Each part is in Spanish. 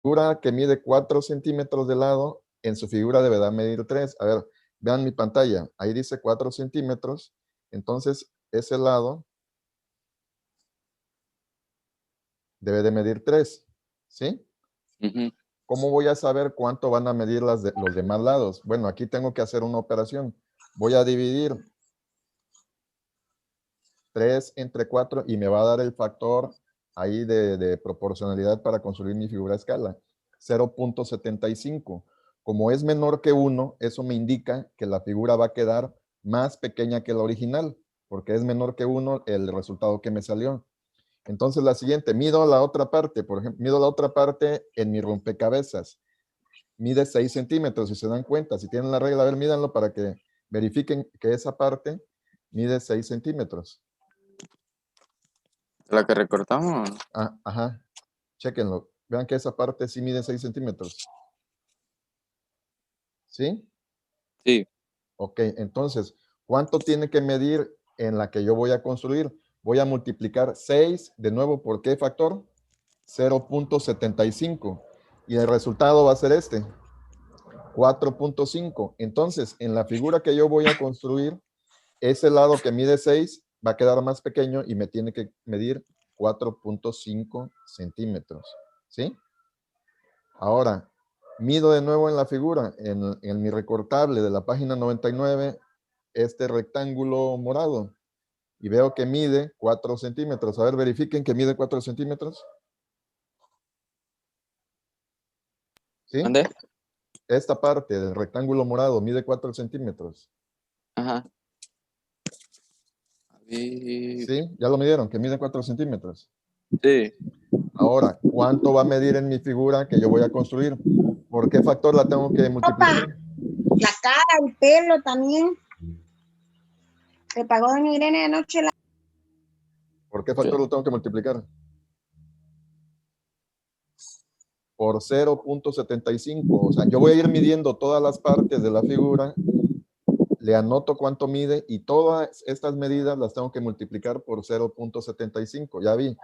figura que mide 4 centímetros de lado, en su figura deberá medir 3. A ver, vean mi pantalla. Ahí dice 4 centímetros. Entonces, ese lado debe de medir 3. ¿Sí? ¿Cómo voy a saber cuánto van a medir los demás lados? Bueno, aquí tengo que hacer una operación. Voy a dividir 3 entre 4 y me va a dar el factor ahí de proporcionalidad para construir mi figura a escala. 0.75. Como es menor que 1, eso me indica que la figura va a quedar más pequeña que la original, porque es menor que 1 el resultado que me salió. Entonces la siguiente, mido la otra parte, por ejemplo, mido la otra parte en mi rompecabezas. Mide 6 centímetros, si se dan cuenta, si tienen la regla, a ver, mídanlo para que verifiquen que esa parte mide 6 centímetros. ¿La que recortamos? Ah, ajá, chéquenlo. Vean que esa parte sí mide 6 centímetros. ¿Sí? Sí. Ok, entonces, ¿cuánto tiene que medir en la que yo voy a construir? Voy a multiplicar 6 de nuevo por ¿qué factor? 0.75. Y el resultado va a ser este, 4.5. Entonces, en la figura que yo voy a construir, ese lado que mide 6 va a quedar más pequeño y me tiene que medir 4.5 centímetros. ¿Sí? Ahora, mido de nuevo en la figura, en mi recortable de la página 99, este rectángulo morado. Y veo que mide 4 centímetros. A ver, verifiquen que mide 4 centímetros. ¿Sí? ¿Dónde? Esta parte del rectángulo morado mide 4 centímetros. Ajá. Sí. ¿Sí? Ya lo midieron, que mide 4 centímetros. Sí. Ahora, ¿cuánto va a medir en mi figura que yo voy a construir? ¿Por qué factor la tengo que multiplicar? La cara, el pelo también. Se pagó doña Irene anoche la... ¿Por qué factor lo tengo que multiplicar? Por 0.75. O sea, yo voy a ir midiendo todas las partes de la figura, le anoto cuánto mide y todas estas medidas las tengo que multiplicar por 0.75. Ya vi,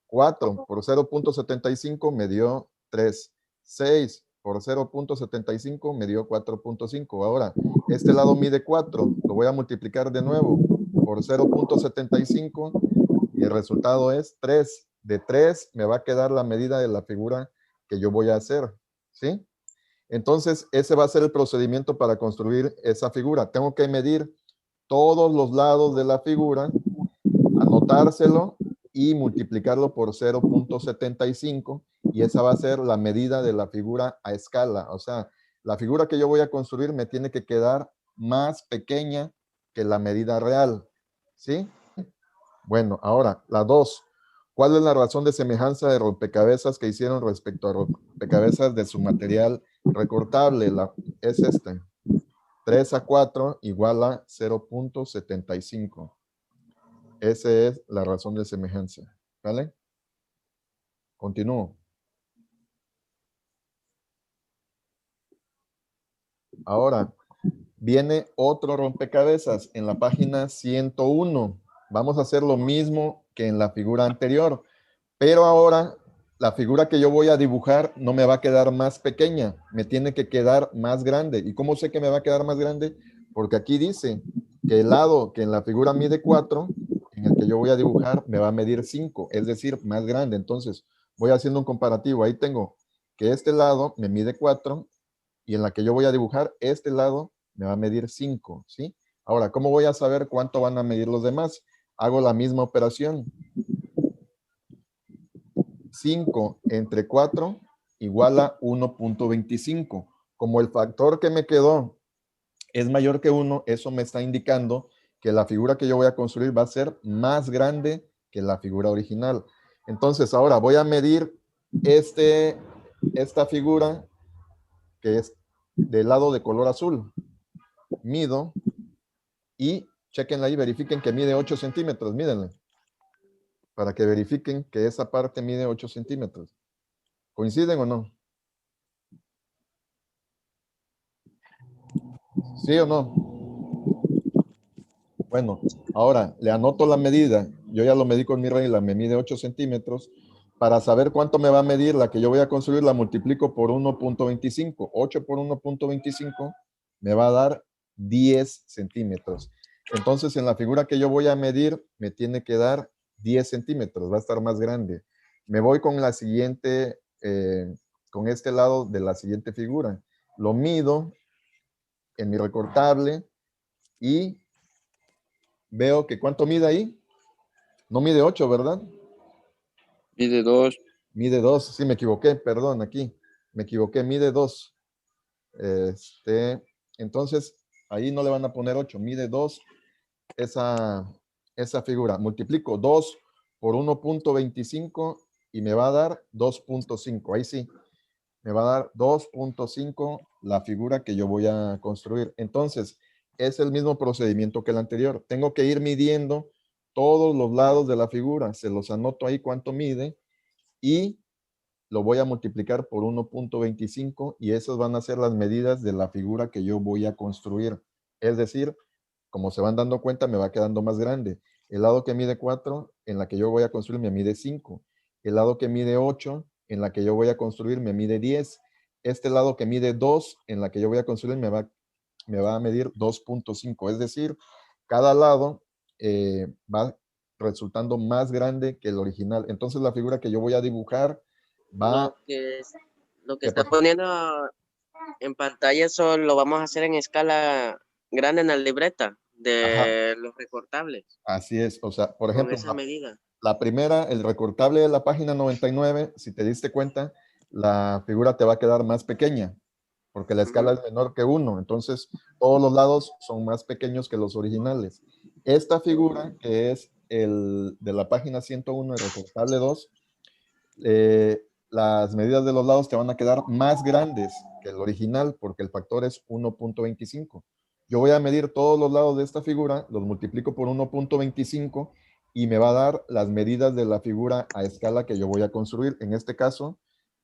4 por 0.75 me dio 3. 6 por 0.75 me dio 4.5. Ahora, este lado mide 4, lo voy a multiplicar de nuevo por 0.75 y el resultado es 3. De 3 me va a quedar la medida de la figura que yo voy a hacer, ¿sí? Entonces, ese va a ser el procedimiento para construir esa figura. Tengo que medir todos los lados de la figura, anotárselo y multiplicarlo por 0.75 y esa va a ser la medida de la figura a escala. O sea, la figura que yo voy a construir me tiene que quedar más pequeña que la medida real, ¿sí? Bueno, ahora, la 2. ¿Cuál es la razón de semejanza de rompecabezas que hicieron respecto a rompecabezas de su material recortable? Es este. 3 a 4 igual a 0.75. Esa es la razón de semejanza. ¿Vale? Continúo. Ahora, viene otro rompecabezas en la página 101. Vamos a hacer lo mismo que en la figura anterior, pero ahora la figura que yo voy a dibujar no me va a quedar más pequeña, me tiene que quedar más grande. ¿Y cómo sé que me va a quedar más grande? Porque aquí dice que el lado que en la figura mide 4, en el que yo voy a dibujar me va a medir 5, es decir, más grande. Entonces, voy haciendo un comparativo. Ahí tengo que este lado me mide 4 y en la que yo voy a dibujar, este lado me va a medir 5, ¿sí? Ahora, ¿cómo voy a saber cuánto van a medir los demás? Hago la misma operación. 5 entre 4 igual a 1.25. Como el factor que me quedó es mayor que 1, eso me está indicando que la figura que yo voy a construir va a ser más grande que la figura original. Entonces, ahora voy a medir esta figura que es del lado de color azul. Mido y chequenla ahí, verifiquen que mide 8 centímetros, mídenla, para que verifiquen que esa parte mide 8 centímetros. ¿Coinciden o no? ¿Sí o no? Bueno, ahora le anoto la medida. Yo ya lo medí con mi regla, me mide 8 centímetros. Para saber cuánto me va a medir la que yo voy a construir, la multiplico por 1.25. 8 por 1.25 me va a dar 10 centímetros. Entonces, en la figura que yo voy a medir, me tiene que dar 10 centímetros. Va a estar más grande. Me voy con la siguiente, con este lado de la siguiente figura. Lo mido en mi recortable y veo que ¿cuánto mide ahí? No mide 8, ¿verdad? Mide 2. Mide 2, sí, me equivoqué, perdón, aquí. Me equivoqué, mide 2. Entonces, ahí no le van a poner 8, mide 2 esa figura. Multiplico 2 por 1.25 y me va a dar 2.5. Ahí sí, me va a dar 2.5 la figura que yo voy a construir. Entonces, es el mismo procedimiento que el anterior. Tengo que ir midiendo todos los lados de la figura. Se los anoto ahí cuánto mide y lo voy a multiplicar por 1.25 y esas van a ser las medidas de la figura que yo voy a construir. Es decir, como se van dando cuenta, me va quedando más grande. El lado que mide 4, en la que yo voy a construir, me mide 5. El lado que mide 8, en la que yo voy a construir, me mide 10. Este lado que mide 2, en la que yo voy a construir, me va a medir 2.5. Es decir, cada lado va resultando más grande que el original. Entonces, la figura que yo voy a dibujar va... Lo que está poniendo en pantalla, eso lo vamos a hacer en escala grande en la libreta de los recortables. Así es, o sea, por Con ejemplo, esa medida. la primera, el recortable de la página 99, si te diste cuenta, la figura te va a quedar más pequeña, porque la escala es menor que 1, entonces todos los lados son más pequeños que los originales. Esta figura, que es el de la página 101, el recortable 2, las medidas de los lados te van a quedar más grandes que el original, porque el factor es 1.25. Yo voy a medir todos los lados de esta figura, los multiplico por 1.25 y me va a dar las medidas de la figura a escala que yo voy a construir. En este caso,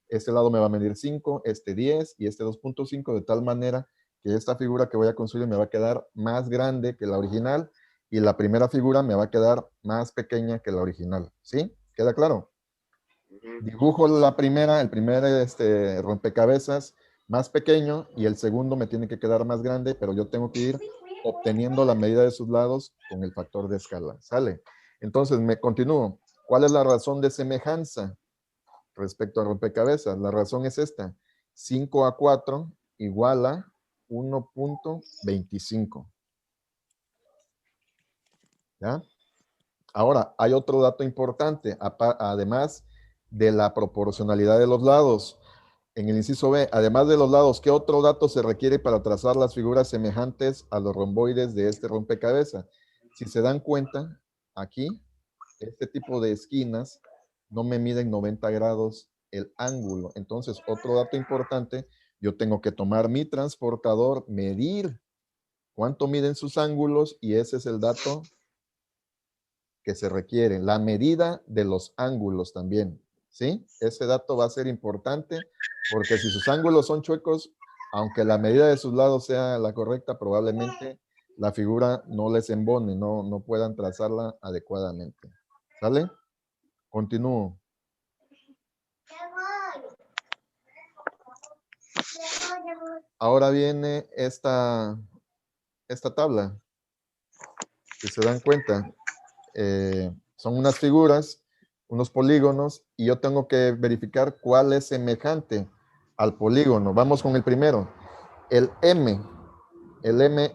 este lado me va a medir 5, este 10 y este 2.5, de tal manera que esta figura que voy a construir me va a quedar más grande que la original y la primera figura me va a quedar más pequeña que la original. ¿Sí? ¿Queda claro? Dibujo la primera, el primer rompecabezas más pequeño y el segundo me tiene que quedar más grande, pero yo tengo que ir obteniendo la medida de sus lados con el factor de escala. ¿Sale? Entonces, me continúo. ¿Cuál es la razón de semejanza respecto a rompecabezas? La razón es esta. 5 a 4 igual a 1.25. ¿Ya? Ahora, hay otro dato importante, además de la proporcionalidad de los lados. En el inciso B, además de los lados, ¿qué otro dato se requiere para trazar las figuras semejantes a los romboides de este rompecabezas? Si se dan cuenta, aquí, este tipo de esquinas no me miden 90 grados el ángulo. Entonces, otro dato importante, yo tengo que tomar mi transportador, medir cuánto miden sus ángulos y ese es el dato que se requiere, la medida de los ángulos también, ¿sí? Ese dato va a ser importante porque si sus ángulos son chuecos, aunque la medida de sus lados sea la correcta, probablemente la figura no les embone, no puedan trazarla adecuadamente. ¿Sale? Continúo. Ahora viene esta tabla. Si se dan cuenta, son unas figuras, unos polígonos, y yo tengo que verificar cuál es semejante al polígono. Vamos con el primero. El M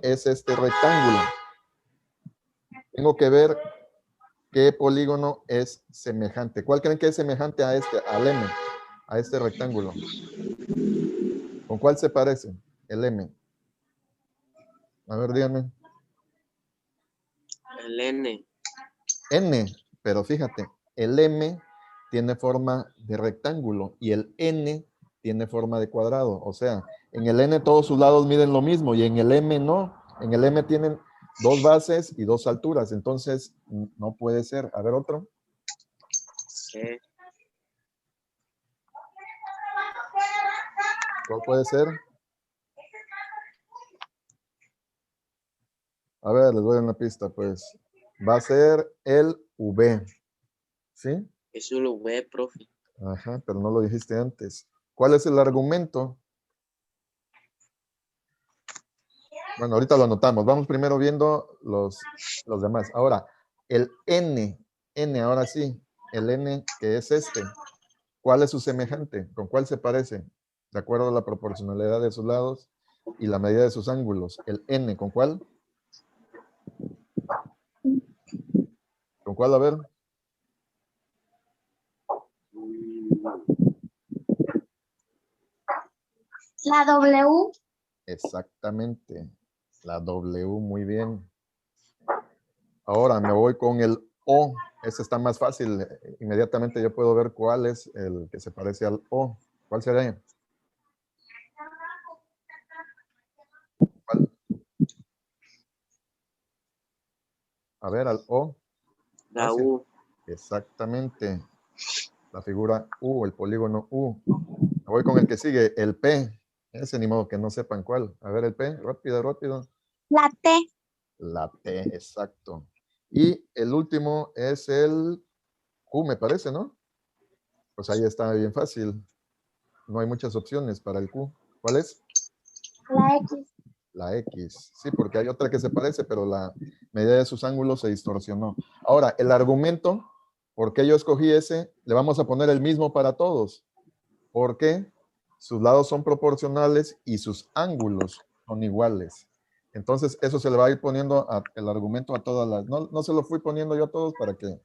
es este rectángulo. Tengo que ver qué polígono es semejante. ¿Cuál creen que es semejante a al M, a este rectángulo? ¿Con cuál se parece el M? A ver, díganme. El N. N, pero fíjate, el M tiene forma de rectángulo y el N tiene forma de cuadrado. O sea, en el N todos sus lados miden lo mismo y en el M no. En el M tienen dos bases y dos alturas. Entonces, no puede ser. A ver, otro. C. ¿Cuál puede ser? A ver, les doy una pista, pues. Va a ser el V. ¿Sí? Es solo V, profe. Ajá, pero no lo dijiste antes. ¿Cuál es el argumento? Bueno, ahorita lo anotamos. Vamos primero viendo los demás. Ahora, el N, ahora sí. El N, que es este. ¿Cuál es su semejante? ¿Con cuál se parece? De acuerdo a la proporcionalidad de sus lados y la medida de sus ángulos. El N, ¿con cuál? ¿Con cuál? A ver. La W. Exactamente. La W, muy bien. Ahora me voy con el O. Ese está más fácil. Inmediatamente yo puedo ver cuál es el que se parece al O. ¿Cuál será? ¿Cuál? A ver, al O. La Fácil. U. Exactamente. La figura U, el polígono U. Me voy con el que sigue, el P. Ese ni modo que no sepan cuál. A ver, el P. Rápido, rápido. La T. La T, exacto. Y el último es el Q, me parece, ¿no? Pues ahí está bien fácil. No hay muchas opciones para el Q. ¿Cuál es? La X. La X. Sí, porque hay otra que se parece, pero la medida de sus ángulos se distorsionó. Ahora, el argumento, ¿por qué yo escogí ese? Le vamos a poner el mismo para todos. Porque sus lados son proporcionales y sus ángulos son iguales. Entonces, eso se le va a ir poniendo el argumento a todas las... No se lo fui poniendo yo a todos para que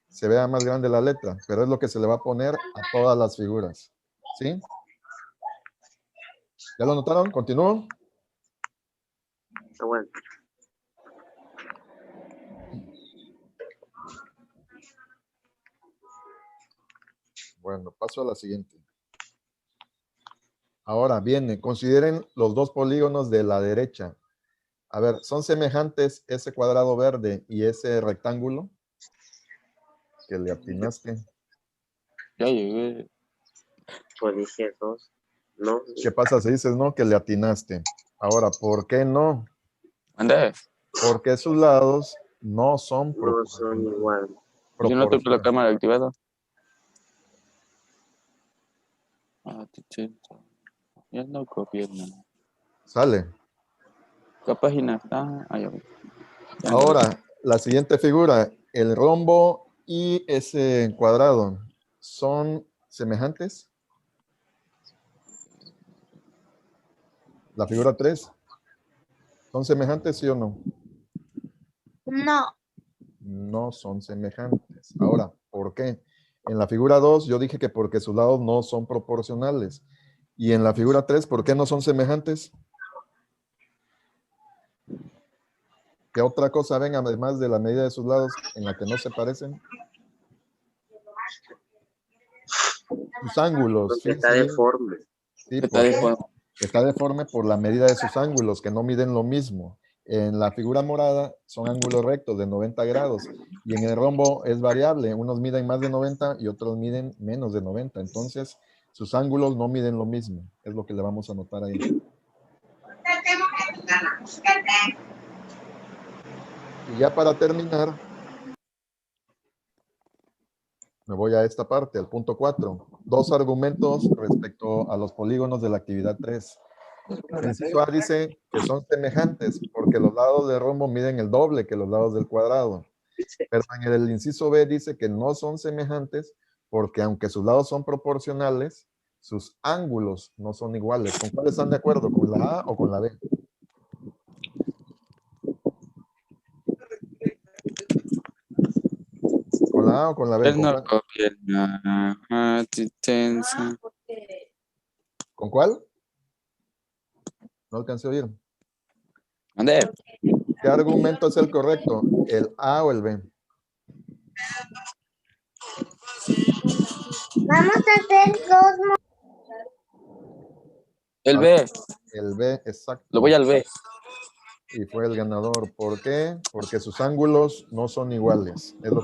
se vea más grande la letra, pero es lo que se le va a poner a todas las figuras. ¿Sí? ¿Ya lo notaron? ¿Continúo? Bueno, Bueno, paso a la siguiente. Ahora viene, consideren los dos polígonos de la derecha. A ver, ¿son semejantes ese cuadrado verde y ese rectángulo? Que le atinaste. Ya llegué. pues dije 2. No, ¿Qué pasa si dices no? Que le atinaste. Ahora, ¿por qué no? Ande. Porque sus lados no son no son proporcionales. iguales. Yo no tengo la Proporcionales. cámara activada. Ah, teacher. Ya no copié nada. Sale. ¿Qué página está? Ah, ya vi. Ya no. Ahora, la siguiente figura, el rombo y ese cuadrado, ¿son semejantes? La figura 3, ¿son semejantes, sí o no? No. No son semejantes. Ahora, ¿por qué? En la figura 2 yo dije que porque sus lados no son proporcionales. Y en la figura 3, ¿por qué no son semejantes? ¿Qué otra cosa ven además de la medida de sus lados en la que no se parecen? Sus ángulos, Porque está fíjense bien. deforme. Sí, Está ¿por de qué? forma. Está deforme por la medida de sus ángulos, que no miden lo mismo. En la figura morada son ángulos rectos de 90 grados y en el rombo es variable. Unos miden más de 90 y otros miden menos de 90. Entonces, sus ángulos no miden lo mismo. Es lo que le vamos a anotar ahí. Y ya para terminar, me voy a esta parte, al punto 4. Dos argumentos respecto a los polígonos de la actividad 3. El inciso A dice que son semejantes porque los lados del rombo miden el doble que los lados del cuadrado. Pero en el inciso B dice que no son semejantes porque aunque sus lados son proporcionales, sus ángulos no son iguales. ¿Con cuál están de acuerdo? ¿Con la A o con la B? ¿Con la A o con la B? Él no copié nada. Teacher. ¿Con cuál? No alcancé a oír. Ande. ¿Qué argumento es el correcto? ¿El A o el B? Vamos a hacer dos. El B. El B, exacto. Lo voy al B. Y fue el ganador. ¿Por qué? Porque sus ángulos no son iguales. Es lo